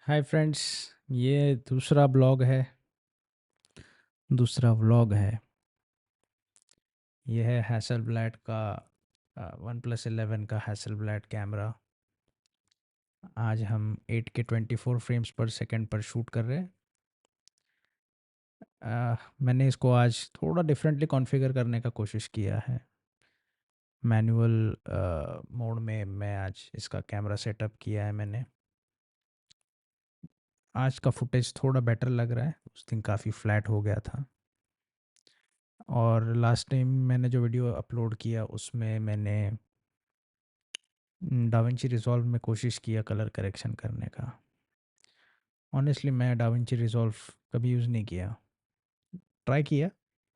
Hi friends. ये दूसरा vlog है। ये है हैसलब्लैड का वन प्लस 11 का हैसलब्लैड कैमरा। आज हम 8K 24 फ्रेम्स पर सेकंड पर शूट कर रहे हैं। मैंने इसको आज थोड़ा डिफरेंटली कॉन्फ़िगर करने का कोशिश किया है। मैनुअल मोड में मैं आज इसका कैमरा सेटअप किया है मैंने। आज का फुटेज थोड़ा बेटर लग रहा है, उस दिन काफ़ी फ्लैट हो गया था। और लास्ट टाइम मैंने जो वीडियो अपलोड किया उसमें मैंने डाविंची रिज़ॉल्व में कोशिश किया कलर करेक्शन करने का। ऑनेस्टली मैं डाविंची रिज़ॉल्व कभी यूज़ नहीं किया। ट्राई किया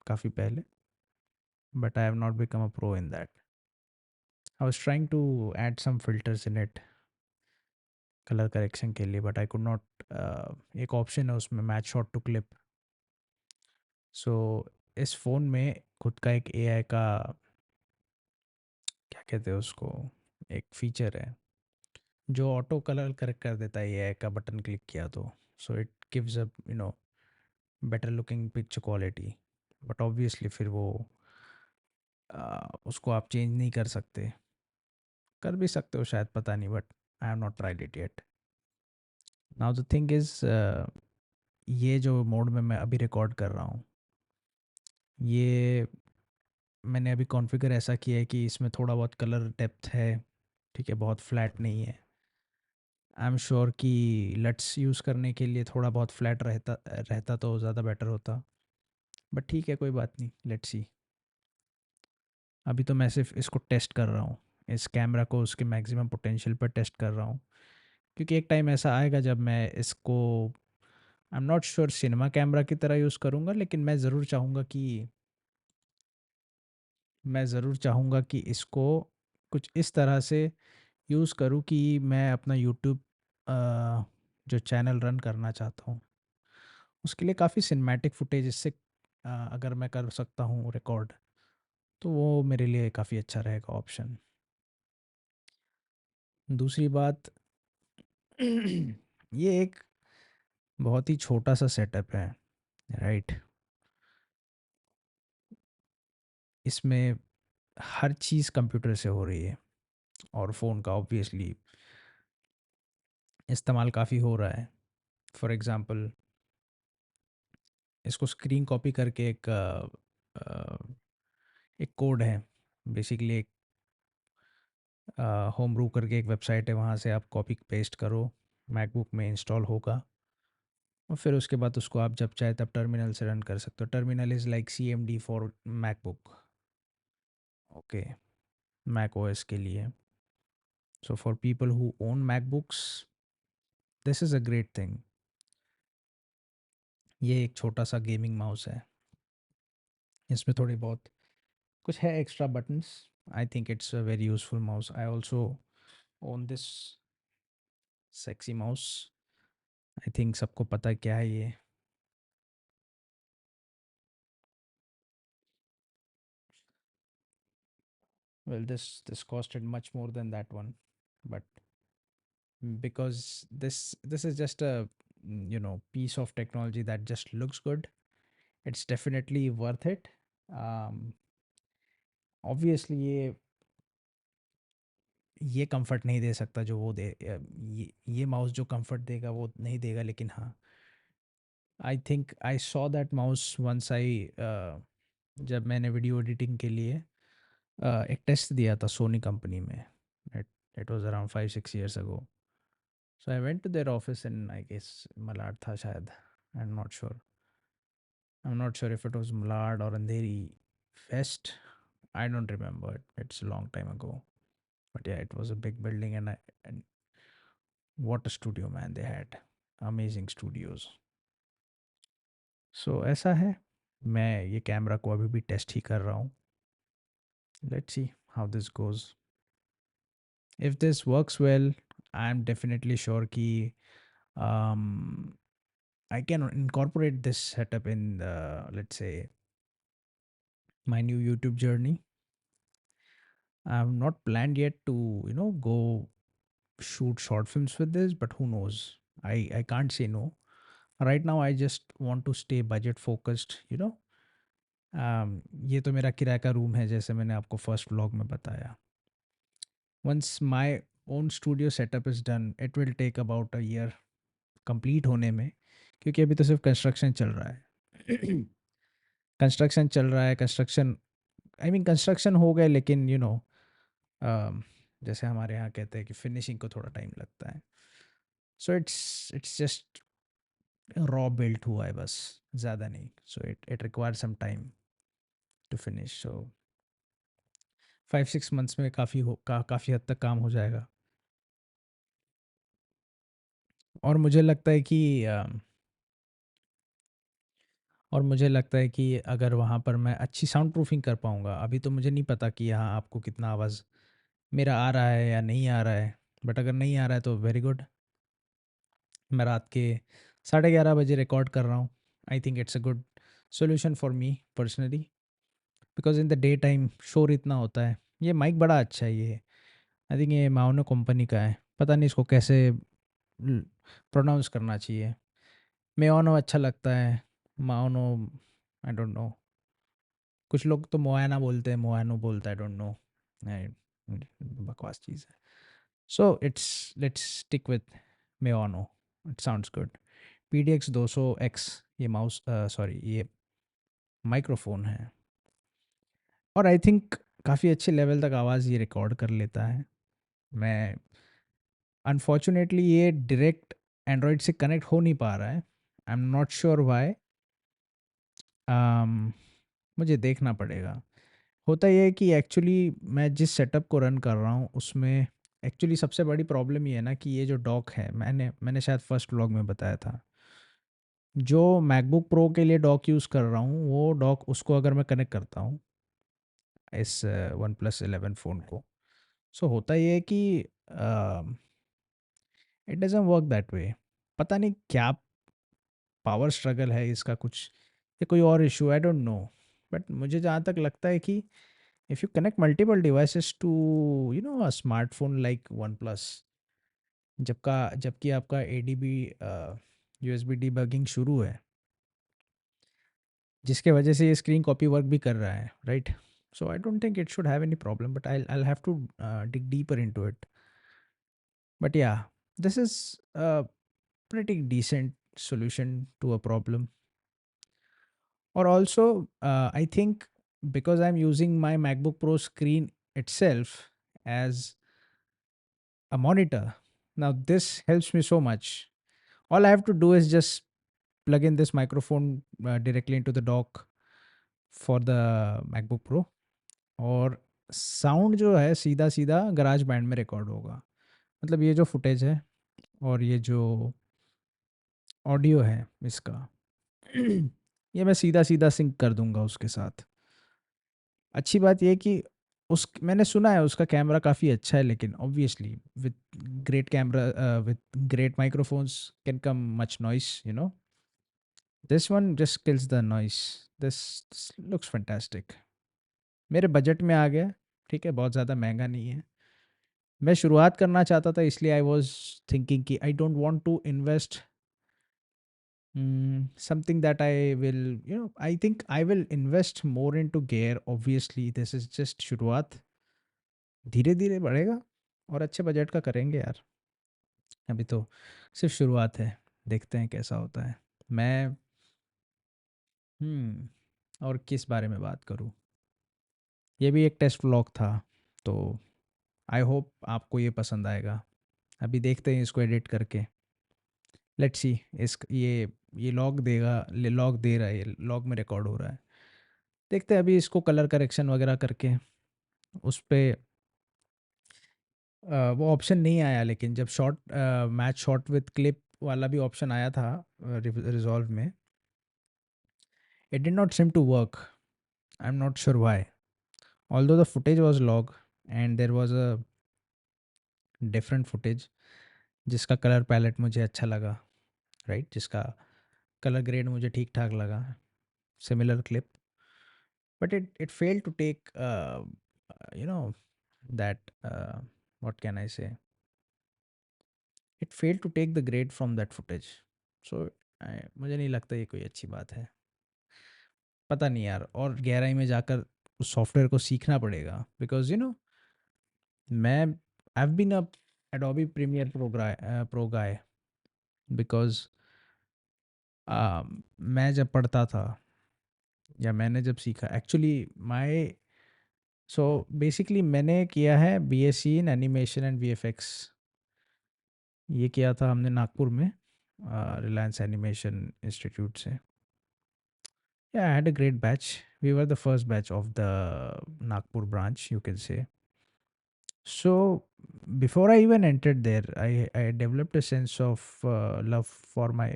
काफ़ी पहले, but I have not become a pro in that. I was trying to add some filters in it colour correction के लिए, बट आई कुड नॉट। एक ऑप्शन है उसमें, match shot to clip. So इस phone में खुद का एक एआई का, क्या कहते हैं उसको, एक फीचर है जो ऑटो कलर करेक्ट कर देता है एआई का, बटन क्लिक किया तो। So it gives a better looking picture quality. But obviously फिर वो उसको आप चेंज नहीं कर सकते। कर भी सकते हो शायद, पता नहीं, but I have not tried it yet. Now the thing is, ये जो मोड में मैं अभी रिकॉर्ड कर रहा हूँ, ये मैंने अभी कॉन्फ़िगर ऐसा किया है कि इसमें थोड़ा बहुत कलर डेप्थ है। ठीक है, बहुत फ्लैट नहीं है। आई एम श्योर कि लट्स यूज़ करने के लिए थोड़ा बहुत फ्लैट रहता रहता तो ज़्यादा बेटर होता। बट ठीक है, कोई बात नहीं, लेट्स सी। अभी तो मैं सिर्फ इसको टेस्ट कर रहा हूँ, इस कैमरा को उसके मैक्सिमम पोटेंशियल पर टेस्ट कर रहा हूँ। क्योंकि एक टाइम ऐसा आएगा जब मैं इसको, I am not sure, cinema camera की तरह यूज़ करूँगा, लेकिन मैं ज़रूर चाहूँगा कि इसको कुछ इस तरह से यूज़ करूँ कि मैं अपना यूट्यूब जो चैनल रन करना चाहता हूँ उसके लिए काफ़ी सिनेमैटिक फुटेज इससे अगर मैं कर सकता हूँ रिकॉर्ड, तो वो मेरे लिए काफ़ी अच्छा रहेगा ऑप्शन। दूसरी बात, ये एक बहुत ही छोटा सा सेटअप है, राइट। इसमें हर चीज़ कंप्यूटर से हो रही है, और फ़ोन का ऑब्वियसली इस्तेमाल काफ़ी हो रहा है। फॉर एग्ज़ाम्पल, इसको स्क्रीन कॉपी करके एक कोड है, बेसिकली एक होम ब्रू करके एक वेबसाइट है, वहाँ से आप कॉपी पेस्ट करो, मैकबुक में इंस्टॉल होगा, और फिर उसके बाद उसको आप जब चाहे तब टर्मिनल से रन कर सकते हो। Terminal is like CMD for MacBook, okay, Mac OS के लिए। So for people who own MacBooks, this is a great thing. ये एक छोटा सा गेमिंग माउस है, इसमें थोड़ी बहुत कुछ है extra buttons. I think it's a very useful mouse. I also own this sexy mouse. I think सबको पता है क्या है ये। Well, this costed much more than that one, but because this is just a piece of technology that just looks good, it's definitely worth it. um, Obviously ये comfort नहीं दे सकता जो वो दे, ये माउस जो कंफर्ट देगा वो नहीं देगा, लेकिन हाँ, I think I saw that mouse once I, जब मैंने वीडियो एडिटिंग के लिए एक टेस्ट दिया था सोनी कंपनी में। It it was around 5-6 years ago. So I went to their office in, I guess, Malad tha shayad. I'm not sure. I'm not sure if it was Malad or Andheri West. I don't remember. It's a long time ago. But yeah, it was a big building, and what a studio, man, they had. Amazing studios. So ऐसा है, मैं ये camera को अभी भी test ही कर रहा हूँ। Let's see how this goes. If this works well, I'm definitely sure कि um, I can incorporate this setup in the, let's say, my new YouTube journey. I've not planned yet to, go shoot short films with this, but who knows? I can't say no. Right now I just want to stay budget focused, you know. ये तो मेरा किराए का room है, जैसे मैंने आपको first vlog में बताया. Once my own studio setup is done, it will take about a year complete होने में, क्योंकि अभी तो सिर्फ कंस्ट्रक्शन चल रहा है. कंस्ट्रक्शन चल रहा है, कंस्ट्रक्शन, आई मीन कंस्ट्रक्शन हो गए, लेकिन यू नो, जैसे हमारे यहाँ कहते हैं कि फिनिशिंग को थोड़ा टाइम लगता है. So it's just raw built हुआ है बस, ज़्यादा नहीं. So it require some time to finish. So 5-6 months में काफ़ी हद तक काम हो जाएगा. और मुझे लगता है कि और मुझे लगता है कि अगर वहाँ पर मैं अच्छी साउंड प्रूफिंग कर पाऊँगा, अभी तो मुझे नहीं पता कि यहाँ आपको कितना आवाज़ मेरा आ रहा है या नहीं आ रहा है, बट अगर नहीं आ रहा है तो वेरी गुड. मैं रात के 11:30 बजे रिकॉर्ड कर रहा हूँ. I think it's a good solution for me personally, because in the day time शोर इतना होता है. ये माइक बड़ा अच्छा है ये. आई थिंक ये माओनो कंपनी का है, पता नहीं इसको कैसे प्रोनाउंस करना चाहिए. मेओनो अच्छा लगता है, माओनो आई डोंट नो. कुछ लोग तो मोयाना बोलते हैं, मोयानो बोलता है, डोंट नो. बकवास चीज़ है. So it's let's stick with मेओनो, it sounds good. PDX 200X ये माउस, सॉरी, ये माइक्रोफोन है. और आई थिंक काफ़ी अच्छे लेवल तक आवाज़ ये रिकॉर्ड कर लेता है. मैं अनफॉर्चुनेटली ये डायरेक्ट एंड्रॉयड से कनेक्ट हो नहीं पा रहा है. I am not sure why. मुझे देखना पड़ेगा. होता ये है कि एक्चुअली मैं जिस सेटअप को रन कर रहा हूँ उसमें एक्चुअली सबसे बड़ी प्रॉब्लम ये है ना कि ये जो डॉक है, मैंने शायद फर्स्ट व्लॉग में बताया था, जो मैकबुक प्रो के लिए डॉक यूज़ कर रहा हूँ, वो डॉक उसको अगर मैं कनेक्ट करता हूँ इस OnePlus 11 फ़ोन को, सो होता ये है कि it doesn't work that way. पता नहीं क्या पावर स्ट्रगल है इसका, कुछ या कोई और issue, I don't know. But मुझे जहाँ तक लगता है कि if you connect multiple devices to, you know, a smartphone like OnePlus, जबकि आपका ADB USB डिबगिंग शुरू है, जिसके वजह से ये स्क्रीन कॉपी वर्क भी कर रहा है, right. So I don't think it should have any problem, but I have to dig deeper into it. But yeah, this is a pretty decent solution to a problem. Or also, I think because I'm using my MacBook Pro screen itself as a monitor. Now this helps me so much. All I have to do is just plug in this microphone directly into the dock for the MacBook Pro, और sound जो है सीधा सीधा garage band में record होगा. मतलब ये जो फुटेज है और ये जो ऑडियो है इसका, ये मैं सीधा सीधा सिंक कर दूंगा उसके साथ. अच्छी बात ये है कि उस मैंने सुना है उसका कैमरा काफ़ी अच्छा है, लेकिन obviously with great camera with great microphones can come much noise, you know. This one just kills the noise. This looks fantastic. मेरे बजट में आ गया. ठीक है, बहुत ज़्यादा महंगा नहीं है. मैं शुरुआत करना चाहता था, इसलिए आई वॉज थिंकिंग कि I don't want to invest something that I will, you know, I think I will invest more into gear. Obviously this is just शुरुआत, धीरे धीरे बढ़ेगा और अच्छे बजट का करेंगे यार. अभी तो सिर्फ शुरुआत है, देखते हैं कैसा होता है. मैं और किस बारे में बात करूँ. ये भी एक टेस्ट व्लॉग था, तो आई होप आपको ये पसंद आएगा. अभी देखते हैं इसको एडिट करके. Let's see. इस ये लॉग देगा, लॉग दे रहा है, ये लॉग में रिकॉर्ड हो रहा है. देखते हैं अभी इसको कलर करेक्शन वगैरह करके उस पे वो ऑप्शन नहीं आया, लेकिन जब short match shot with clip वाला भी ऑप्शन आया था रिजॉल्व में, it did not seem to work. I'm not sure why. Although the footage was log and there was a different footage जिसका कलर पैलेट मुझे अच्छा लगा, राइट, जिसका कलर ग्रेड मुझे ठीक ठाक लगा, similar clip, but it fail to take, you know, that what can I say, it fail to take the grade from that footage. So मुझे नहीं लगता ये कोई अच्छी बात है। पता नहीं यार, और गहराई में जाकर उस सॉफ्टवेयर को सीखना पड़ेगा, बिकॉज मैं I have been a Adobe Premiere Pro guy, because मैं जब पढ़ता था या मैंने जब सीखा एक्चुअली माय सो बेसिकली मैंने किया है BSc in animation and VFX. ये किया था हमने नागपुर में, रिलायंस एनिमेशन इंस्टीट्यूट से। Yeah, I had a great batch. We were the first batch of the Nagpur branch, you can say. So before I even entered there, I developed a sense of love for my,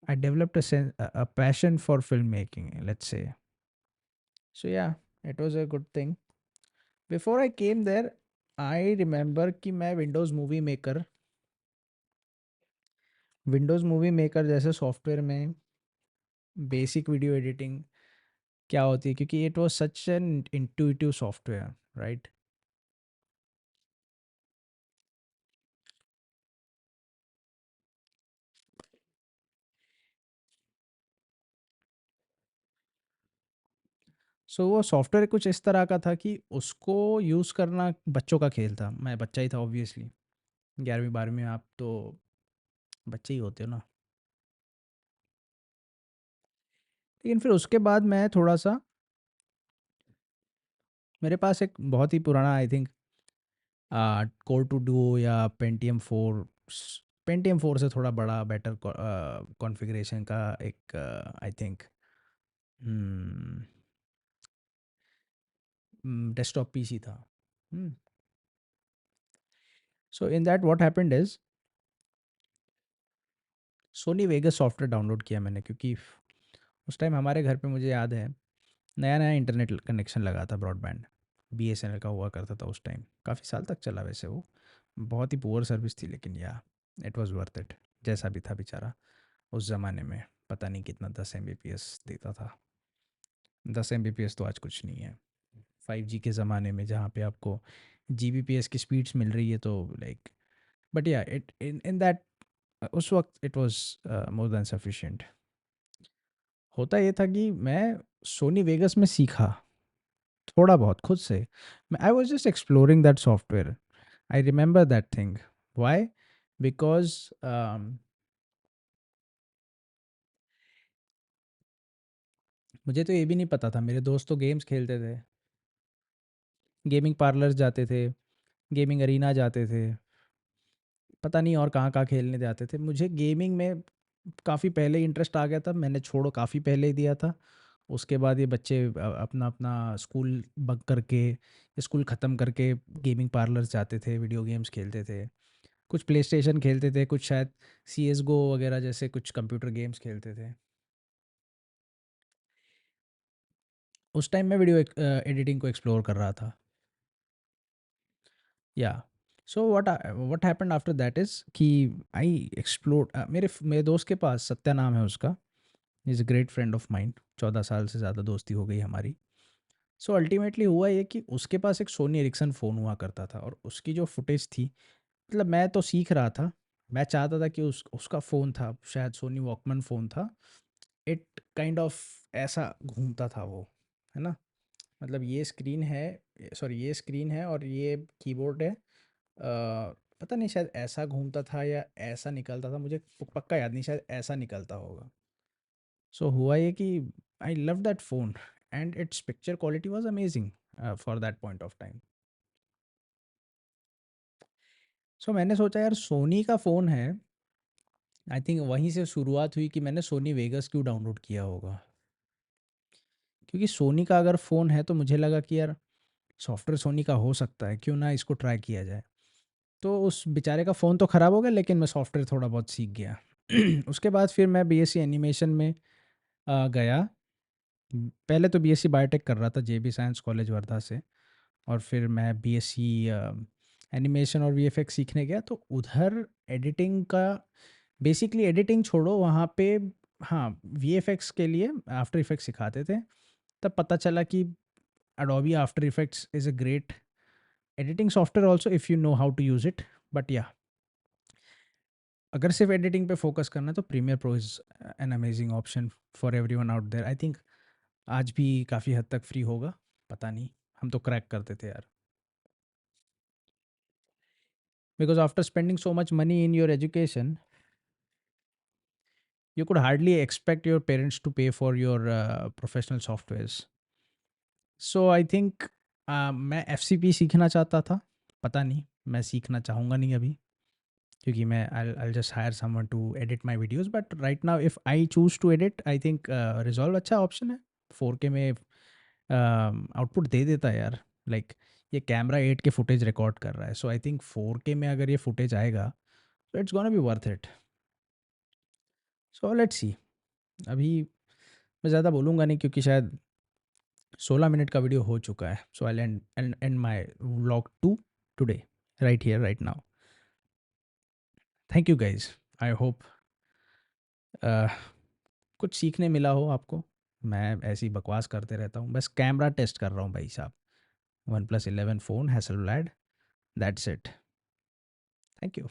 I developed a passion for filmmaking, let's say. So yeah, it was a good thing. Before I came there, I remember कि मैं Windows Movie Maker जैसे software में basic video editing क्या होती है, क्योंकि it was such an intuitive software, right? So वो software कुछ इस तरह का था कि उसको यूज़ करना बच्चों का खेल था। मैं बच्चा ही था ऑब्वियसली, 11वीं 12वीं में आप तो बच्चे ही होते हो ना। लेकिन फिर उसके बाद मैं थोड़ा सा, मेरे पास एक बहुत ही पुराना I think core two duo या पेंटियम 4, पेंटियम 4 से थोड़ा बड़ा बेटर कॉन्फ़िगरेशन का एक आई थिंक डेस्कटॉप पीसी था। So in that what happened is Sony Vegas software download किया मैंने, क्योंकि उस टाइम हमारे घर पे मुझे याद है नया नया इंटरनेट कनेक्शन लगा था, ब्रॉडबैंड बीएसएनएल का हुआ करता था उस टाइम। काफ़ी साल तक चला वैसे वो, बहुत ही पुअर सर्विस थी, लेकिन या इट वाज वर्थ इट। जैसा भी था बेचारा उस ज़माने में, पता नहीं कितना 10 Mbps देता था। 10 Mbps तो आज कुछ नहीं है 5G के ज़माने में, जहाँ पे आपको Gbps की स्पीड्स मिल रही है, तो लाइक, बट या इट इन इन दैट उस वक्त it was more than sufficient. होता ये था कि मैं सोनी वेगस में सीखा थोड़ा बहुत खुद से। I was just exploring that software. I remember that thing. Why? Because मुझे तो ये भी नहीं पता था, मेरे दोस्त तो गेम्स खेलते थे, गेमिंग पार्लर्स जाते थे, गेमिंग अरीना जाते थे, पता नहीं और कहाँ कहाँ खेलने जाते थे। मुझे गेमिंग में काफ़ी पहले इंटरेस्ट आ गया था, मैंने छोड़ो काफ़ी पहले ही दिया था। उसके बाद ये बच्चे अपना अपना स्कूल बंक करके, स्कूल ख़त्म करके गेमिंग पार्लर्स जाते थे, वीडियो गेम्स खेलते थे। कुछ प्ले स्टेशन खेलते थे, कुछ शायद सी एस गो वगैरह जैसे कुछ कंप्यूटर गेम्स खेलते थे। उस टाइम मैं वीडियो एडिटिंग को एक्सप्लोर कर रहा था। या so what happened after that is कि आई एक्सप्लोर, मेरे दोस्त के पास, सत्या नाम है उसका, is a great friend of mind. 14 साल से ज़्यादा दोस्ती हो गई हमारी। सो अल्टीमेटली हुआ ये कि उसके पास एक सोनी एरिक्सन फ़ोन हुआ करता था, और उसकी जो फुटेज थी, मतलब मैं तो सीख रहा था, मैं चाहता था कि उसका फ़ोन था, शायद सोनी वॉकमैन फ़ोन था। इट काइंड ऑफ ऐसा घूमता था वो, है ना? मतलब ये स्क्रीन है, सॉरी ये स्क्रीन है और ये कीबोर्ड है। पता नहीं शायद ऐसा घूमता था या ऐसा निकलता था, मुझे पक्का याद नहीं, शायद ऐसा निकलता होगा। सो हुआ ये कि I love that phone and its picture quality was amazing for that point of time. So मैंने सोचा यार सोनी का फ़ोन है, आई थिंक वहीं से शुरुआत हुई कि मैंने सोनी वेगस क्यों डाउनलोड किया होगा। क्योंकि सोनी का अगर फ़ोन है तो मुझे लगा कि यार सॉफ्टवेयर सोनी का हो सकता है, क्यों ना इसको ट्राई किया जाए। तो उस बेचारे का फ़ोन तो ख़राब हो गया, लेकिन मैं सॉफ्टवेयर थोड़ा बहुत सीख गया। उसके बाद फिर मैं बीएससी एनिमेशन में गया। पहले तो बीएससी बायोटेक कर रहा था जेबी साइंस कॉलेज वर्धा से, और फिर मैं बीएससी एनिमेशन और वीएफएक्स सीखने गया, तो उधर एडिटिंग का, बेसिकली एडिटिंग छोड़ो वहाँ पे, हाँ वीएफएक्स के लिए आफ्टर इफेक्ट्स सिखाते थे। तब पता चला कि Adobe After Effects is a great editing software also if you know how to use it. But या अगर सिर्फ एडिटिंग पे फोकस करना है तो Premiere Pro is an amazing option for everyone out there. I think आज भी काफ़ी हद तक फ्री होगा, पता नहीं, हम तो क्रैक करते थे यार। Because after spending so much money in your education, you could hardly expect your parents to pay for your professional softwares. So I think मैं एफ सीखना चाहता था, पता नहीं मैं सीखना चाहूँगा नहीं अभी, क्योंकि मैं I'll just hire someone to edit my videos. But right now if I choose to edit, I think Resolve अच्छा ऑप्शन है। 4K में आउटपुट दे देता है यार। लाइक ये कैमरा 8 के फुटेज रिकॉर्ड कर रहा है, सो आई थिंक 4K में अगर ये फुटेज आएगा तो it's gonna be worth it. So let's see. अभी मैं ज़्यादा बोलूँगा नहीं क्योंकि शायद 16 मिनट का वीडियो हो चुका है। So I end my vlog 2 today right here right now. Thank you guys. I hope कुछ सीखने मिला हो आपको। मैं ऐसी बकवास करते रहता हूँ, बस कैमरा टेस्ट कर रहा हूँ भाई साहब। OnePlus 11 phone Hasselblad, that's it. Thank you.